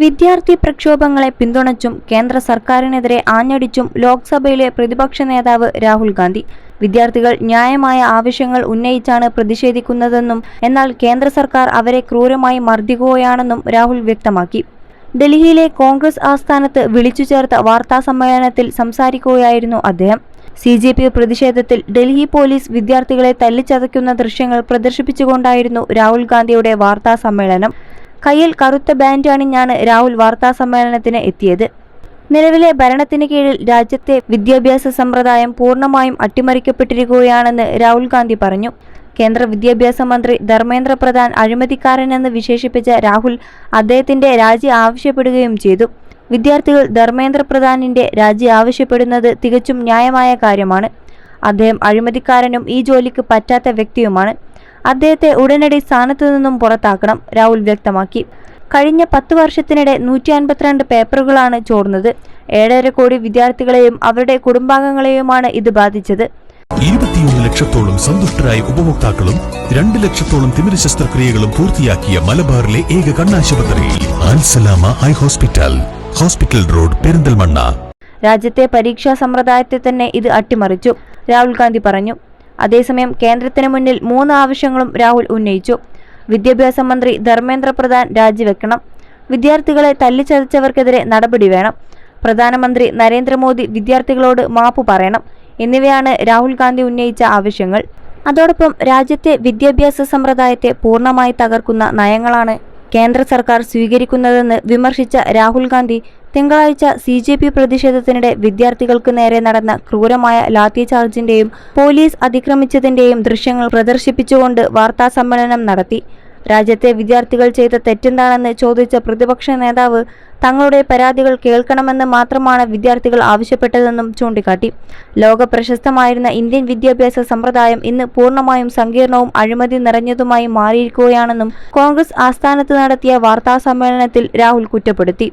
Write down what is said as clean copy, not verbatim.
വിദ്യാർത്ഥി പ്രക്ഷോഭങ്ങളെ പിന്തുണച്ചും കേന്ദ്ര സർക്കാരിനെതിരെ ആഞ്ഞടിച്ചും ലോക്സഭയിലെ പ്രതിപക്ഷ നേതാവ് രാഹുൽ ഗാന്ധി വിദ്യാർത്ഥികൾ ന്യായമായ ആവശ്യങ്ങൾ ഉന്നയിച്ചാണ് പ്രതിഷേധിക്കുന്നതെന്നും എന്നാൽ കേന്ദ്ര സർക്കാർ അവരെ ക്രൂരമായി മർദ്ദിക്കുകയാണെന്നും രാഹുൽ വ്യക്തമാക്കി. ഡൽഹിയിലെ കോൺഗ്രസ് ആസ്ഥാനത്ത് വിളിച്ചു ചേർത്ത വാർത്താസമ്മേളനത്തിൽ സംസാരിക്കുകയായിരുന്നു അദ്ദേഹം. CJP പ്രതിഷേധത്തിൽ ഡൽഹി പോലീസ് വിദ്യാർത്ഥികളെ തല്ലിച്ചതയ്ക്കുന്ന ദൃശ്യങ്ങൾ പ്രദർശിപ്പിച്ചുകൊണ്ടായിരുന്നു രാഹുൽ ഗാന്ധിയുടെ വാർത്താസമ്മേളനം. കയ്യിൽ കറുത്ത ബാൻഡ് അണിഞ്ഞാണ് രാഹുൽ വാർത്താസമ്മേളനത്തിന് എത്തിയത്. നിലവിലെ ഭരണത്തിന് കീഴിൽ രാജ്യത്തെ വിദ്യാഭ്യാസ സമ്പ്രദായം പൂർണ്ണമായും അട്ടിമറിക്കപ്പെട്ടിരിക്കുകയാണെന്ന് രാഹുൽ ഗാന്ധി പറഞ്ഞു. കേന്ദ്ര വിദ്യാഭ്യാസ മന്ത്രി ധർമ്മേന്ദ്ര പ്രധാൻ അഴിമതിക്കാരനെന്ന് വിശേഷിപ്പിച്ച രാഹുൽ അദ്ദേഹത്തിന്റെ രാജി ആവശ്യപ്പെടുകയും ചെയ്തു. വിദ്യാർത്ഥികൾ ധർമ്മേന്ദ്ര പ്രധാനിന്റെ രാജി ആവശ്യപ്പെടുന്നത് തികച്ചും ന്യായമായ കാര്യമാണ്. അദ്ദേഹം അഴിമതിക്കാരനും ഈ ജോലിക്ക് പറ്റാത്ത വ്യക്തിയുമാണ്. അദ്ദേഹത്തെ ഉടനടി സ്ഥാനത്തു നിന്നും പുറത്താക്കണം, രാഹുൽ വ്യക്തമാക്കി. കഴിഞ്ഞ 10 വർഷത്തിനിടെ 152 പേപ്പറുകളാണ് ചോർന്നത്. 7.5 കോടി വിദ്യാർത്ഥികളെയും അവരുടെ കുടുംബാംഗങ്ങളെയുമാണ് ഇത് ബാധിച്ചത്. 21 ലക്ഷത്തോളം സന്തുഷ്ടരായ ഉപഭോക്താക്കളും 2 ലക്ഷത്തോളം തിമിര ശസ്ത്രക്രിയകളും പൂർത്തിയാക്കിയ മലബാറിലെ ഏക കണ്ണാശുപത്രി Alsalama high hospital, hospital road, Perinthalmanna. രാജ്യത്തെ പരീക്ഷാ സമ്പ്രദായത്തെ തന്നെ ഇത് അട്ടിമറിച്ചു, രാഹുൽ ഗാന്ധി പറഞ്ഞു. അതേസമയം കേന്ദ്രത്തിന് മുന്നിൽ 3 ആവശ്യങ്ങളും രാഹുൽ ഉന്നയിച്ചു. വിദ്യാഭ്യാസ മന്ത്രി ധർമ്മേന്ദ്ര പ്രധാൻ രാജിവെക്കണം, വിദ്യാർത്ഥികളെ തല്ലിച്ചതച്ചവർക്കെതിരെ നടപടി വേണം, പ്രധാനമന്ത്രി നരേന്ദ്രമോദി വിദ്യാർത്ഥികളോട് മാപ്പ് പറയണം എന്നിവയാണ് രാഹുൽ ഗാന്ധി ഉന്നയിച്ച ആവശ്യങ്ങൾ. അതോടൊപ്പം രാജ്യത്തെ വിദ്യാഭ്യാസ സമ്പ്രദായത്തെ പൂർണ്ണമായി തകർക്കുന്ന നയങ്ങളാണ് കേന്ദ്ര സർക്കാർ സ്വീകരിക്കുന്നതെന്ന് വിമർശിച്ച രാഹുൽ ഗാന്ധി തിങ്കളാഴ്ച CJP പ്രതിഷേധത്തിനിടെ വിദ്യാർത്ഥികൾക്ക് നേരെ നടന്ന ക്രൂരമായ ലാത്തിചാർജിന്റെയും പോലീസ് അതിക്രമിച്ചതിന്റെയും ദൃശ്യങ്ങൾ പ്രദർശിപ്പിച്ചുകൊണ്ട് വാർത്താസമ്മേളനം നടത്തി. രാജ്യത്തെ വിദ്യാർത്ഥികൾ ചെയ്ത തെറ്റെന്താണെന്ന് ചോദിച്ച പ്രതിപക്ഷ നേതാവ് തങ്ങളുടെ പരാതികൾ കേൾക്കണമെന്ന് മാത്രമാണ് വിദ്യാർത്ഥികൾ ആവശ്യപ്പെട്ടതെന്നും ചൂണ്ടിക്കാട്ടി. ലോക പ്രശസ്തമായിരുന്ന ഇന്ത്യൻ വിദ്യാഭ്യാസ സമ്പ്രദായം ഇന്ന് പൂർണ്ണമായും സങ്കീർണവും അഴിമതി നിറഞ്ഞതുമായി മാറിയിരിക്കുകയാണെന്നും കോൺഗ്രസ് ആസ്ഥാനത്ത് നടത്തിയ വാർത്താസമ്മേളനത്തിൽ രാഹുൽ കുറ്റപ്പെടുത്തി.